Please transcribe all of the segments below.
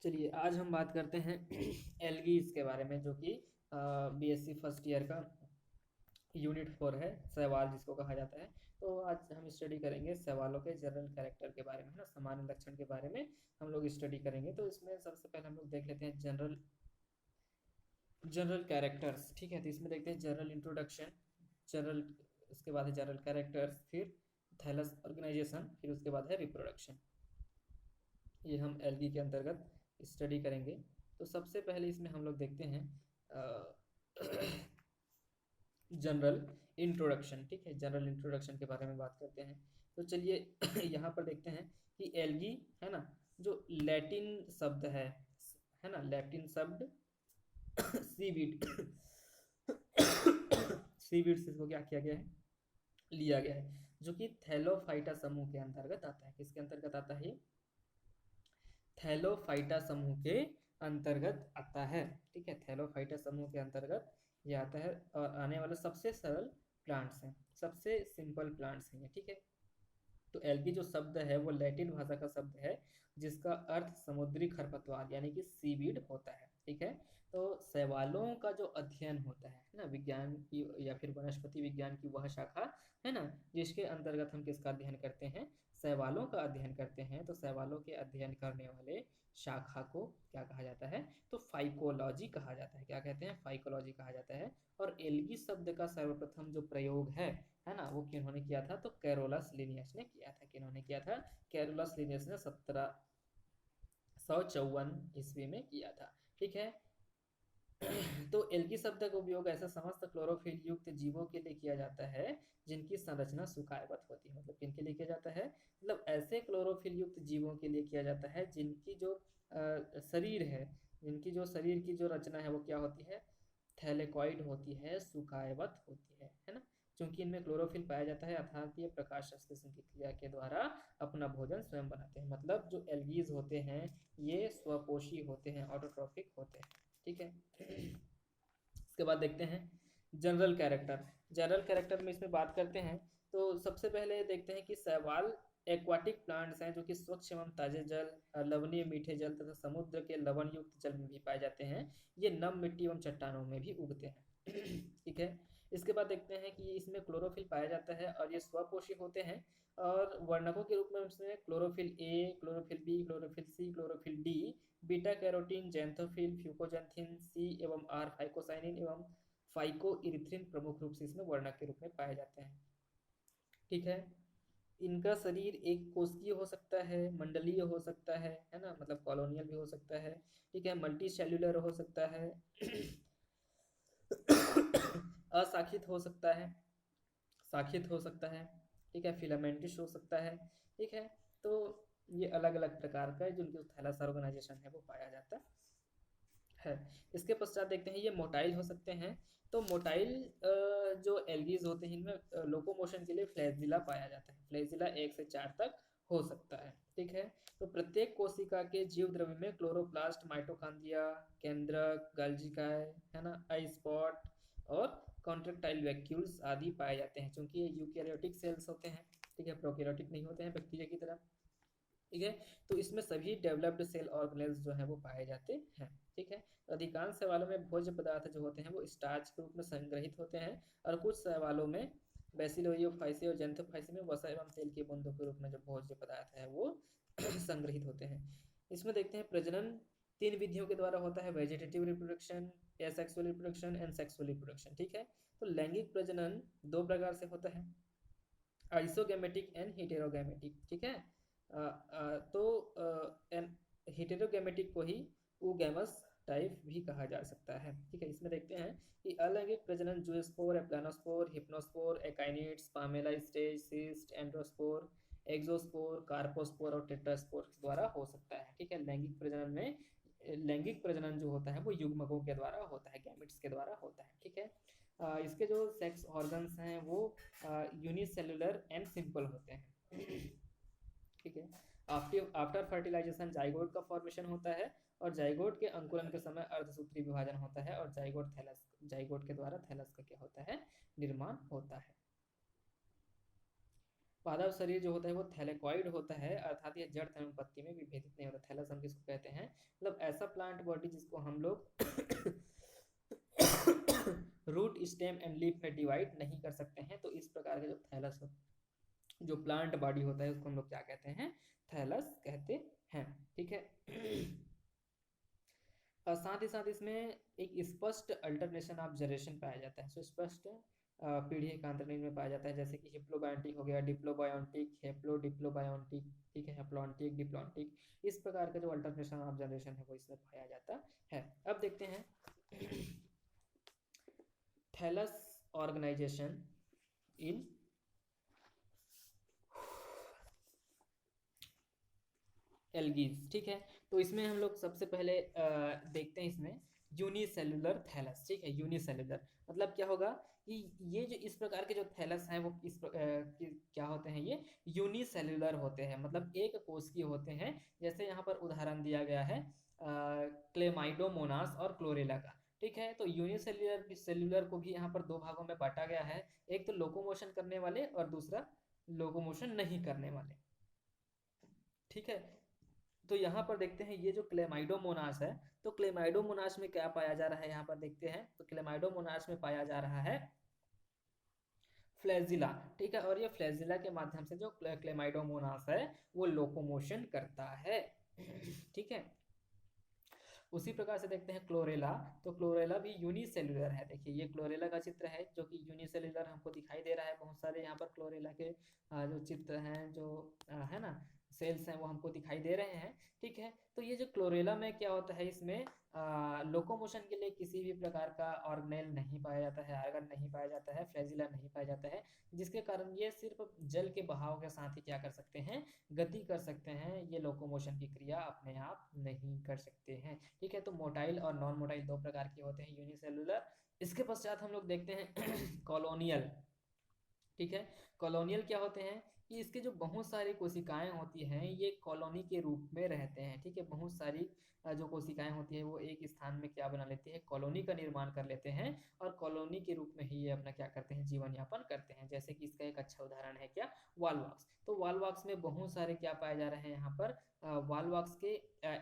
चलिए आज हम बात करते हैं एल्गीज के बारे में, जो कि बीएससी फर्स्ट ईयर का यूनिट 4 है, सवाल जिसको कहा जाता है। तो आज हम स्टडी करेंगे सवालों के जनरल कैरेक्टर के बारे में, है ना, सामान्य लक्षण के बारे में हम लोग स्टडी करेंगे। तो इसमें सबसे पहले हम लोग देख लेते हैं जनरल जनरल कैरेक्टर्स। ठीक है, तो इसमें देखते हैं जनरल इंट्रोडक्शन, जनरल, उसके बाद है जनरल कैरेक्टर्स, फिर थैलस ऑर्गेनाइजेशन, फिर उसके बाद है रिप्रोडक्शन। ये हम एलगी के अंतर्गत स्टडी करेंगे। तो सबसे पहले इसमें हम लोग देखते हैं जनरल इंट्रोडक्शन। ठीक है, जनरल इंट्रोडक्शन के बारे में बात करते हैं। तो चलिए यहाँ पर देखते हैं कि एल्गी, है ना, जो लैटिन शब्द है ना, लैटिन शब्द सीवीड सीवीड से इसको क्या किया गया है, लिया गया है, जो कि थैलोफाइटा समूह के अंतर्गत आता है। किसके अंतर्गत आता है? थैलोफाइटा समूह के अंतर्गत आता है। ठीक है, थैलोफाइटा समूह के अंतर्गत ये आता है और आने वाले सबसे सरल प्लांट्स हैं, सबसे सिंपल प्लांट्स हैं ये। ठीक है, तो एल्गी जो शब्द है वो लैटिन भाषा का शब्द है, जिसका अर्थ समुद्री खरपतवार यानी कि सीवीड होता है। ठीक है, तो शैवालों का जो अध्ययन होता है ना, विज्ञान की या फिर वनस्पति विज्ञान की वह शाखा, है ना, जिसके अंतर्गत हम किसका अध्ययन करते हैं? शैवालों का अध्ययन करते हैं। तो शैवालों के अध्ययन करने वाले शाखा को क्या कहा जाता है? तो फाइकोलॉजी कहा जाता है। क्या कहते हैं? फाइकोलॉजी कहा जाता है। और एल्गी शब्द का सर्वप्रथम जो प्रयोग है ना, वो किन्होंने किया था? तो कैरोलस लिनियस ने किया था। किन्होंने किया था? कैरोलस लिनियस ने 1754 ईस्वी में किया था। ठीक है, तो एल्गी शब्द का उपयोग ऐसे समस्त क्लोरोफिल युक्त जीवों के लिए किया जाता है जिनकी संरचना सुखायवत होती है। मतलब किनके लिए किया जाता है? मतलब ऐसे क्लोरोफिल युक्त जीवों के लिए किया जाता है जिनकी जो शरीर है, जिनकी जो शरीर की जो रचना है वो क्या होती है? थैलेकॉइड होती है, सुखायवत होती है ना। क्योंकि इनमें क्लोरोफिल पाया जाता है, अर्थात ये प्रकाश संश्लेषण की क्रिया के द्वारा अपना भोजन स्वयं बनाते हैं। मतलब जो एल्गीज होते हैं ये स्वपोषी होते हैं, ऑटोट्रॉफिक होते हैं। ठीक है, इसके बाद देखते हैं जनरल कैरेक्टर। जनरल कैरेक्टर में इसमें बात करते हैं तो सबसे पहले देखते हैं कि शैवाल एक्वाटिक प्लांट्स हैं जो कि स्वच्छ एवं ताजे जल, लवणीय मीठे जल तथा समुद्र के लवण युक्त जल में भी पाए जाते हैं। ये नम मिट्टी एवं चट्टानों में भी उगते हैं। ठीक है, इसके बाद देखते हैं कि इसमें क्लोरोफिल पाया जाता है और ये स्वपोषी होते हैं। और वर्णकों के रूप में इसमें chlorophyll a, chlorophyll b, chlorophyll c, chlorophyll d, beta carotene, xanthophyll, fucoxanthin c एवं आर, फाइकोसाइनिन एवं फाइकोइरिथ्रिन प्रमुख रूप से इसमें वर्णक के रूप में पाए जाते हैं। ठीक है, इनका शरीर एक कोशिकीय हो सकता है, मंडलीय हो सकता है ना, मतलब कॉलोनियल भी हो सकता है। ठीक है, मल्टी सेल्यूलर हो सकता है, अशाखित हो सकता है, शाखित हो सकता है। ठीक है, फिलामेंटिस हो सकता है। ठीक है, तो ये अलग अलग प्रकार का जिनकी थैलस ऑर्गेनाइजेशन है वो पाया जाता है। इसके पश्चात देखते हैं ये मोटाइल हो सकते हैं। तो मोटाइल जो एल्गीज होते हैं इनमें लोकोमोशन के लिए फ्लैजिला पाया जाता है। फ्लैजिला 1 से 4 तक हो सकता है। ठीक है, तो प्रत्येक कोशिका के जीव द्रव्य में क्लोरोप्लास्ट, माइटोकॉन्ड्रिया, केंद्रक, गाल्जिकाय, है ना, आई स्पॉट और कॉन्ट्रेक्टाइल वैक्यूल्स आदि पाए जाते हैं। क्योंकि ये यूकैरियोटिक सेल्स होते हैं। ठीक है, प्रोकैरियोटिक नहीं होते हैं बैक्टीरिया की तरह। ठीक है, तो इसमें सभी डेवलप्ड सेल ऑर्गेनेल्स जो हैं वो पाए जाते हैं। ठीक है, तो अधिकांश शैवालों में भोज्य पदार्थ जो होते हैं वो स्टार्च के रूप में संग्रहित होते हैं और कुछ शैवालों में बैसिलोइयोफाइसी और जेंथोफाइसी में वसा एवं तेल की बूंदों के रूप में जो भोज्य पदार्थ है वो संग्रहित होते हैं। इसमें देखते हैं प्रजनन 3 विधियों के द्वारा होता है: vegetative reproduction, asexual reproduction and sexual reproduction. ठीक है, तो लैंगिक प्रजनन 2 प्रकार से होता है: आइसोगैमेटिक एंड हेटेरोगैमेटिक। ठीक है, तो हेटेरोगैमेटिक को ही ऊगैमस टाइप भी कहा जा सकता है। ठीक है, इसमें देखते हैं कि अलैंगिक प्रजनन zoospore, aplanospore, hypnospore, akinetes, palmella stage, cyst, androspore, exospore, carpospore और टेट्रास्पोर द्वारा हो सकता है। ठीक है, लैंगिक प्रजनन में लैंगिक प्रजनन जो होता है वो युग्मकों के द्वारा होता है, गैमेट्स के द्वारा होता है। ठीक है, इसके जो सेक्स ऑर्गन्स हैं वो यूनिसेलुलर एंड सिंपल होते हैं। ठीक है, आफ्टर आफ्टर फर्टिलाइजेशन जाइगोट का फॉर्मेशन होता है और जाइगोट के अंकुरन के समय अर्धसूत्री विभाजन होता है और जाइगोट के द्वारा थैलस का क्या होता है? निर्माण होता है। पादप शरीर जो होता है वो थैलेकॉइड होता है, अर्थात ये जड़ तृण पत्ती में विभेदित नहीं होता। थैलस हम किसको कहते हैं, मतलब ऐसा प्लांट बॉडी जिसको हम लोग रूट स्टेम एंड लीफ में डिवाइड नहीं कर सकते हैं, तो इस प्रकार के जो थैलस जो प्लांट बॉडी होता है उसको हम लोग क्या कहते हैं, थैलस कहते हैं। ठीक है। और साथ ही साथ इसमें एक स्पष्ट अल्टरनेशन ऑफ जनरेशन पाया जाता है, सो स्पष्ट पीढ़ी एकांतरण में पाया जाता है, जैसे कि हिप्लोबायोटिक हो गया, डिप्लोबायोटिक, हेप्लो डिप्लोबायोटिक, ठीक है, हेप्लॉन्टिक, डिप्लॉन्टिक, इस प्रकार का जो अल्टरनेशन ऑफ जनरेशन है वो इसमें पाया जाता है। अब देखते हैं थैलस ऑर्गेनाइजेशन इन एल्गीज। ठीक है, तो इसमें हम लोग सबसे पहले देखते हैं इसमें यूनिसेलुलर थैलस। ठीक है, यूनिसेलुलर मतलब क्या होगा कि ये जो इस प्रकार के जो थैलस हैं वो क्या होते हैं, ये यूनिसेलुलर होते हैं, मतलब एक कोशिकीय होते हैं। जैसे यहाँ पर उदाहरण दिया गया है क्लेमाइडोमोनास और क्लोरेला का। ठीक है, तो यूनिसेल्युलर सेल्युलर को भी यहाँ पर दो भागों में बांटा गया है, एक तो लोकोमोशन करने वाले और दूसरा लोकोमोशन नहीं करने वाले। ठीक है, तो यहाँ पर देखते हैं ये जो क्लेमाइडोमोनास है, तो क्लेमाइडोमोनास में क्या पाया जा रहा है, यहाँ पर देखते हैं तो क्लेमाइडोमोनास में पाया जा रहा है फ्लैजिला। ठीक है, और ये फ्लैजिला के माध्यम से जो क्लेमाइडोमोनास है वो लोकोमोशन करता है। ठीक है, उसी प्रकार से देखते हैं क्लोरेला, तो क्लोरेला भी यूनिसेल्युलर है। देखिए ये क्लोरेला का चित्र है जो कि यूनिसेल्युलर हमको दिखाई दे रहा है, बहुत सारे यहाँ पर क्लोरेला के जो चित्र हैं, जो है ना सेल्स हैं वो हमको दिखाई दे रहे हैं। ठीक है, तो ये जो क्लोरेला में क्या होता है, इसमें लोकोमोशन के लिए किसी भी प्रकार का ऑर्गेनेल नहीं पाया जाता है, आर्गन नहीं पाया जाता है, फ्लैजिला नहीं पाया जाता है, जिसके कारण ये सिर्फ जल के बहाव के साथ ही क्या कर सकते हैं, गति कर सकते हैं, ये लोकोमोशन की क्रिया अपने आप नहीं कर सकते हैं। ठीक है, तो मोटाइल और नॉन मोटाइल दो प्रकार के होते हैं यूनिसेलुलर। इसके पश्चात हम लोग देखते हैं कॉलोनियल। ठीक है, कॉलोनियल क्या होते हैं कि इसके जो बहुत सारी कोशिकाएं होती हैं ये कॉलोनी के रूप में रहते हैं। ठीक है, बहुत सारी जो कोशिकाएं होती है वो एक स्थान में क्या बना लेती है, कॉलोनी का निर्माण कर लेते हैं, और कॉलोनी के रूप में ही ये अपना क्या करते हैं, जीवन यापन करते हैं। जैसे कि इसका एक अच्छा उदाहरण है क्या, वॉलवॉक्स। तो वॉलवॉक्स में बहुत सारे क्या पाए जा रहे हैं, यहाँ पर वॉलवॉक्स के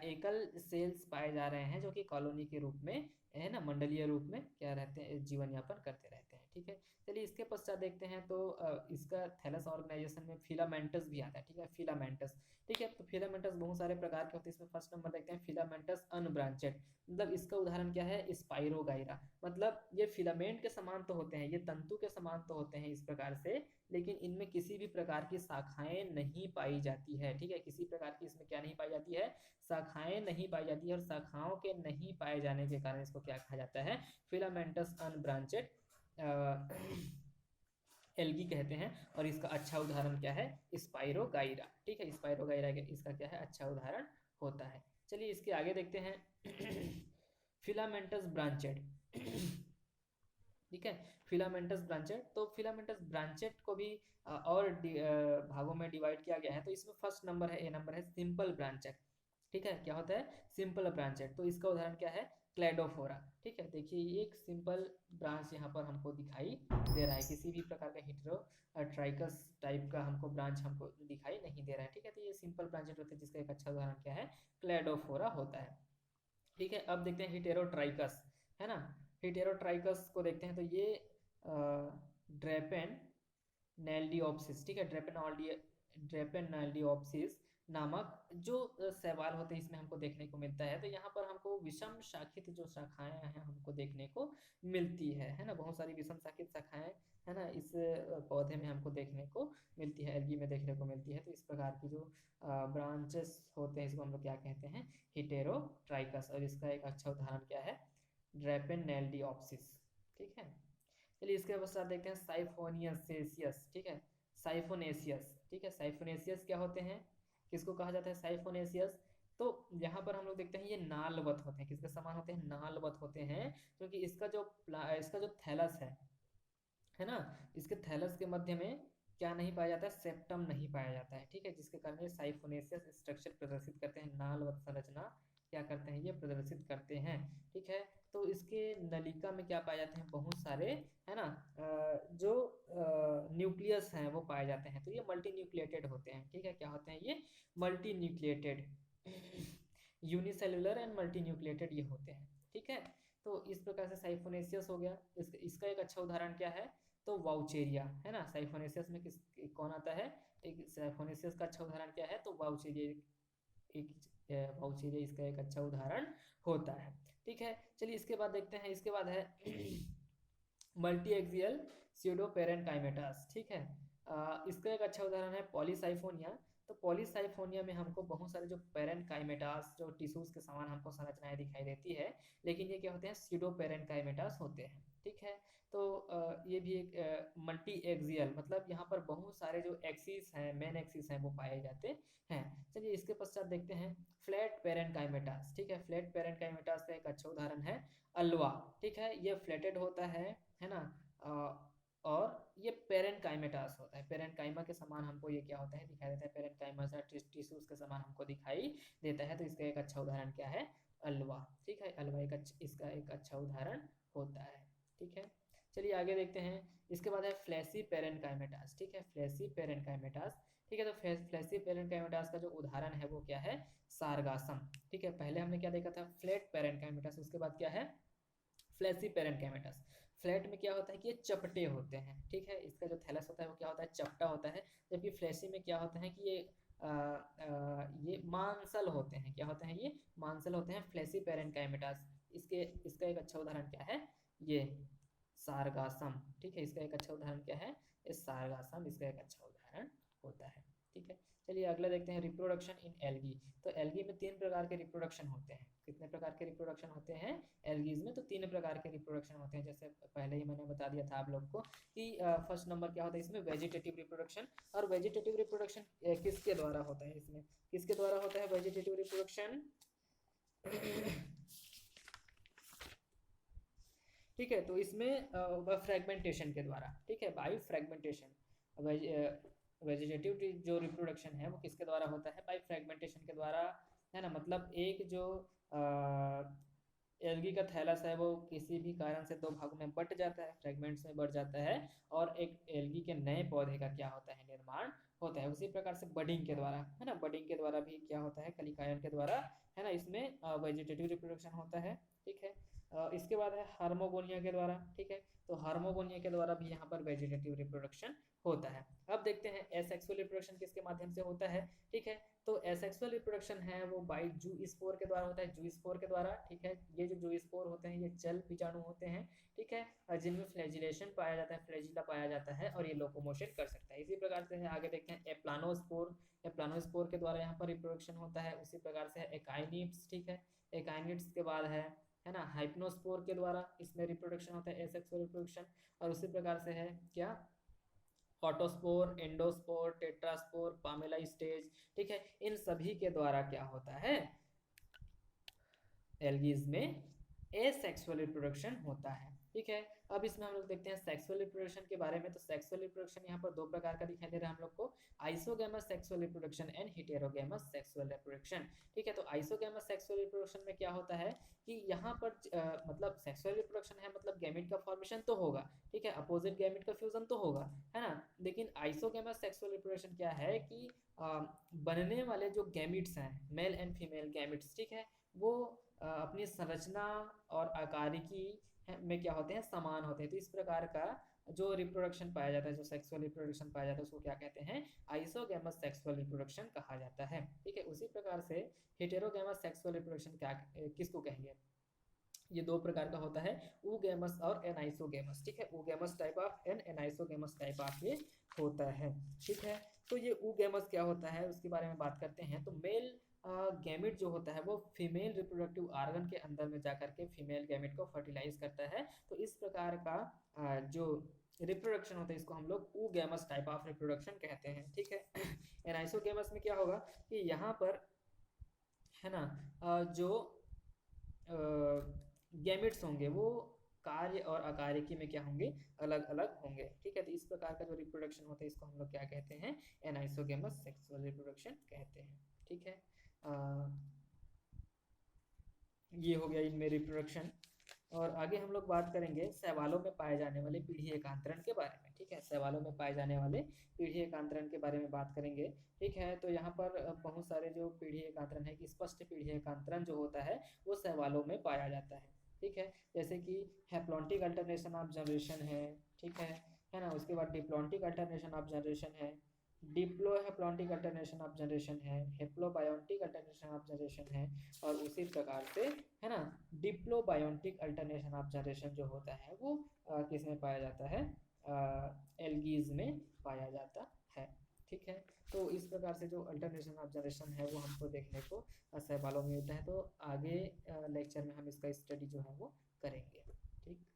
एकल सेल्स पाए जा रहे हैं जो कि कॉलोनी के रूप में है ना, मंडलीय रूप में क्या रहते हैं, जीवन यापन करते रहते हैं। ठीक है, चलिए इसके पश्चात देखते हैं तो इसका थैलस ऑर्गेनाइजेशन में फिलामेंटस भी आता है। ठीक है, फिलामेंटस। ठीक है, तो फिलामेंटस बहुत सारे प्रकार के होते हैं, इसमें फर्स्ट नंबर देखते हैं फिलामेंटस अनब्रांचेड, मतलब इसका उदाहरण क्या है, स्पाइरोगाइरा। मतलब ये फिलामेंट के समान तो होते हैं, ये तंतु के समान तो होते हैं इस प्रकार से, लेकिन इनमें किसी भी प्रकार की शाखाएं नहीं पाई जाती है। ठीक है, किसी प्रकार की इसमें क्या नहीं पाई जाती है, शाखाएं नहीं पाई जाती है, और शाखाओं के नहीं पाए जाने के कारण इसको क्या कहा जाता है, फिलामेंटस अनब्रांचेड एल्गी कहते हैं। और इसका अच्छा उदाहरण क्या है, स्पाइरोगाइरा। ठीक है, स्पाइरोगाइरा इसका क्या है, अच्छा उदाहरण होता है। चलिए इसके आगे देखते हैं फिलामेंटस ब्रांचेड। ठीक है, फिलामेंटस ब्रांचेड, तो फिलामेंटस ब्रांचेड को भी और भागों में डिवाइड किया गया है। तो इसमें फर्स्ट नंबर है, ए नंबर है सिंपल ब्रांचेड। ठीक है, क्या होता है, सिंपल ब्रांचेड, तो इसका उदाहरण क्या है, क्लेडोफोरा। ठीक है, देखिए ये एक सिंपल ब्रांच यहाँ पर हमको दिखाई दे रहा है, किसी भी प्रकार का हिटरो ट्राइकस टाइप का हमको ब्रांच हमको दिखाई नहीं दे रहा है। ठीक है, तो ये सिंपल ब्रांचेड होते हैं, जिसका एक अच्छा उदाहरण क्या है, क्लेडोफोरा होता है। ठीक है, अब देखते हैं हिटेरोट्राइकस, है ना, हिटेरोट्राइकस को देखते हैं तो ये ड्रेपेन नेल्डियोप्सिस। ठीक है, ड्रेपेन नेल्डियोप्सिस नामक जो शैवाल होते हैं इसमें हमको देखने को मिलता है। तो यहाँ पर हमको विषम शाखित जो शाखाएं हैं हमको देखने को मिलती है ना, बहुत सारी विषम शाखित शाखाएं है ना इस पौधे में हमको देखने को मिलती है, एल्गी में देखने को मिलती है। तो इस प्रकार की जो ब्रांचेस होते हैं इसको हम लोग क्या कहते हैं, हिटेरोट्राइकस, और इसका एक अच्छा उदाहरण क्या है, ड्रेपेन नेल्डियोप्सिस। ठीक है, चलिए इसके पश्चात देखते हैं साइफोनियसेसियस। ठीक है, साइफोनेसियस। ठीक है, साइफोनेसियस क्या होते हैं, किसको कहा जाता है साइफोनेसियस, तो यहाँ पर हम लोग देखते हैं ये नालवत होते हैं, किसके समान होते हैं, नालवत होते हैं, क्योंकि इसका जो थैलस है ना, इसके थैलस के मध्य में क्या नहीं पाया जाता है, सेप्टम नहीं पाया जाता है। ठीक है, जिसके कारण ये साइफोनेसियस स्ट्रक्चर प्रदर्शित करते हैं, नालवत संरचना क्या करते हैं, ये प्रदर्शित करते हैं। ठीक है, तो इसके नलिका में क्या पाए जाते हैं, बहुत सारे, है ना, जो न्यूक्लियस हैं वो पाए जाते हैं। तो ये मल्टी न्यूक्लिएटेड होते हैं। ठीक है, क्या होते हैं ये, multi nucleated, unicellular and multi nucleated ये होते हैं। ठीक है, तो इस प्रकार से साइफोनेसियस हो गया। इसका एक अच्छा उदाहरण क्या है, तो वाउचेरिया, है ना। साइफोनेसियस में किस कौन आता है, एक साइफोनेसियस का अच्छा उदाहरण क्या है, तो वाउचेरिया, एक वाउचेरिया इसका एक अच्छा उदाहरण होता है। ठीक है, चलिए इसके बाद देखते हैं, इसके बाद है मल्टी एक्सियल स्यूडो पेरेंकाइमेटास। ठीक है, इसका एक अच्छा उदाहरण है पॉलीसाइफोनिया। तो पॉलीसाइफोनिया में हमको बहुत सारे जो पेरेंकाइमेटास, जो टिश्यूज के समान हमको संरचनाएं दिखाई देती है, लेकिन ये क्या होते हैं, स्यूडो पेरेंकाइमेटास होते हैं। ठीक है, तो ये भी एक मल्टी एक्सियल, मतलब यहाँ पर बहुत सारे जो एक्सिस हैं, मेन एक्सिस हैं, वो पाए जाते हैं। चलिए इसके पश्चात देखते हैं फ्लैट पेरेंकाइमेटास। ठीक है, फ्लैट पेरेंकाइमेटास का एक अच्छा उदाहरण है अल्वा। ठीक है, ये फ्लैटेड होता है ना, और ये पेरेंकाइमेटास होता है। पेरेंकाइमा के समान हमको ये क्या होता है, दिखाई देता है, पेरेंकाइमा टिश्यूज के समान हमको दिखाई देता है। तो इसका एक अच्छा उदाहरण क्या है, अल्वा। ठीक है, अल्वा इसका एक अच्छा उदाहरण होता है। ठीक है, चलिए आगे देखते हैं। इसके बाद है फ्लैसी पेरेंकाइमेटास। ठीक है, फ्लैसी पेरेंकाइमेटास। ठीक है, तो फ्लैसी पेरेंकाइमेटास का जो उदाहरण है वो क्या है, सारगासम। ठीक है, पहले हमने क्या देखा था, फ्लैट पेरेंकाइमेटास, उसके बाद क्या है, फ्लैसी पेरेंकाइमेटास। फ्लैट में क्या होता है कि ये चपटे होते हैं। ठीक है, इसका जो थैलस होता है वो क्या होता है, चपटा होता है। जबकि फ्लैसी में क्या होता है कि ये मांसल होते हैं। क्या होते हैं, ये मांसल होते हैं, फ्लैसी पेरेंकाइमेटास। इसका एक अच्छा उदाहरण क्या है, ये सारगासम। ठीक है, इसका एक अच्छा उदाहरण क्या है, इस सारगासम, इसका एक अच्छा उदाहरण होता है। ठीक है, चलिए अगला देखते हैं, रिप्रोडक्शन इन एल्गी। तो एल्गी में 3 प्रकार के रिप्रोडक्शन होते हैं। कितने प्रकार के रिप्रोडक्शन होते हैं एल्गीज में, तो 3 प्रकार के रिप्रोडक्शन होते हैं। जैसे पहले ही मैंने बता दिया था आप लोग को कि फर्स्ट नंबर क्या होता है इसमें, वेजिटेटिव रिप्रोडक्शन। और वेजिटेटिव रिप्रोडक्शन किसके द्वारा होता है, इसमें किसके द्वारा होता है वेजिटेटिव रिप्रोडक्शन ठीक है, तो इसमें फ्रेगमेंटेशन के द्वारा। ठीक है, बाई फ्रेगमेंटेशन। वेजिटेटिव जो रिप्रोडक्शन है वो किसके द्वारा होता है, बाई फ्रेगमेंटेशन के द्वारा, है ना। मतलब एक जो एल्गी का थैलस है वो किसी भी कारण से 2 भागों में बट जाता है, फ्रेगमेंट्स में बढ़ जाता है, और एक एल्गी के नए पौधे का क्या होता है, निर्माण होता है। उसी प्रकार से बडिंग के द्वारा, है ना, बडिंग के द्वारा भी क्या होता है, कलिकायन के द्वारा, है ना, इसमें वेजिटेटिव रिप्रोडक्शन होता है। ठीक है, इसके बाद है हार्मोगोनिया के द्वारा। ठीक है, तो हार्मोगोनिया के द्वारा भी यहाँ पर वेजिटेटिव रिप्रोडक्शन होता है। अब देखते हैं एसेक्सुअल रिप्रोडक्शन किसके माध्यम से होता है। ठीक है, तो एसेक्सुअल रिप्रोडक्शन है वो बाई जूस्पोर के द्वारा होता है, जूस्पोर के द्वारा। ठीक है, ये जो जूस्पोर होते हैं ये जल बीजाणु होते हैं। ठीक है, जिनमें फ्लैजिलेशन पाया जाता है, फ्लैजिला पाया जाता है, और ये लोकोमोशन कर सकता है। इसी प्रकार से है, आगे देखते हैं एप्लानोस्पोर। एप्लानोस्पोर के द्वारा यहाँ पर रिप्रोडक्शन होता है। उसी प्रकार से एकाइनिड्स। ठीक है, एकाइनिड्स के बाद है ना, हाइप्नोस्पोर के द्वारा इसमें रिप्रोडक्शन होता है, एसेक्सुअल रिप्रोडक्शन। और उसी प्रकार से है क्या, ऑटोस्पोर, एंडोस्पोर, टेट्रास्पोर, पामेला स्टेज। ठीक है, इन सभी के द्वारा क्या होता है, एल्गीज में एसेक्सुअल रिप्रोडक्शन होता है। ठीक है, अब इसमें हम लोग देखते हैं सेक्सुअल रिप्रोडक्शन के बारे में। तो सेक्सुअल रिप्रोडक्शन यहाँ पर 2 प्रकार का दिखाई दे रहा है हम लोग को, isogamous sexual reproduction and heterogamous sexual reproduction. ठीक है, तो आइसोगैमस सेक्सुअल रिप्रोडक्शन में क्या होता है कि यहाँ पर मतलब सेक्सुअल रिप्रोडक्शन है, मतलब गैमेट का फॉर्मेशन तो होगा। ठीक है, अपोजिट गैमेट का फ्यूजन तो होगा, है ना। लेकिन आइसोगैमस सेक्सुअल रिप्रोडक्शन क्या है कि बनने वाले जो गैमेट्स हैं, मेल एंड फीमेल गैमेट्स, ठीक है, वो अपनी संरचना और आकारिकी में क्या होते हैं, समान होते हैं। तो इस प्रकार का जो रिप्रोडक्शन पाया जाता है, जो सेक्सुअल रिप्रोडक्शन पाया जाता है, उसको क्या कहते हैं, आइसोगैमस सेक्सुअल रिप्रोडक्शन कहा जाता है। ठीक है, उसी प्रकार से हेटेरोगैमस सेक्सुअल रिप्रोडक्शन क्या किसको कहेंगे, ये 2 प्रकार का होता है, ऊगैमस और एनाइसोगैमस। ठीक है, oogamous type of and anisogamous type of ये होता है। ठीक है, तो ये ऊगैमस क्या होता है उसके बारे में बात करते हैं। तो मेल गैमेट जो होता है वो फीमेल रिप्रोडक्टिव ऑर्गन के अंदर में जाकर के फीमेल गैमेट को फर्टिलाइज करता है। तो इस प्रकार का जो रिप्रोडक्शन होता है इसको हम लोग ऊगैमस टाइप ऑफ रिप्रोडक्शन कहते हैं। ठीक है, एनाइसोगैमस में क्या होगा कि यहाँ पर, है ना, जो गैमेट्स होंगे वो कार्य और अकार्यकी में क्या होंगे, अलग अलग होंगे। ठीक है, तो इस प्रकार का जो रिप्रोडक्शन होता है इसको हम लोग क्या कहते हैं, एनाइसोगैमस सेक्सुअल रिप्रोडक्शन कहते हैं। ठीक है, ये हो गया इनमें रिप्रोडक्शन। और आगे हम लोग बात करेंगे शैवालों में पाए जाने वाले पीढ़ी एकांतरण के बारे में। ठीक है, शैवालों में पाए जाने वाले पीढ़ी एकांतरण के बारे में बात करेंगे। ठीक है, तो यहाँ पर बहुत सारे जो पीढ़ी एकांतरण है कि स्पष्ट पीढ़ी एकांतरण जो होता है वो शैवालों में पाया जाता है। ठीक है, जैसे कि हैप्लॉन्टिक अल्टरनेशन ऑफ जनरेशन है। ठीक है ना। उसके बाद डिप्लॉन्टिक अल्टरनेशन ऑफ जनरेशन है, डिप्लोहैप्लॉन्टिक अल्टरनेशन ऑफ जनरेशन है, हेप्लोबायोन्टिक अल्टरनेशन ऑफ जनरेशन है। और उसी प्रकार से है ना डिप्लोबायोन्टिक अल्टरनेशन ऑफ जनरेशन जो होता है वो किस में पाया जाता है, एल्गीज में पाया जाता है। ठीक है, तो इस प्रकार से जो अल्टरनेशन ऑफ जनरेशन है वो हमको देखने को शैवालों में मिलता है। तो आगे लेक्चर में हम इसका स्टडी जो है वो करेंगे। ठीक।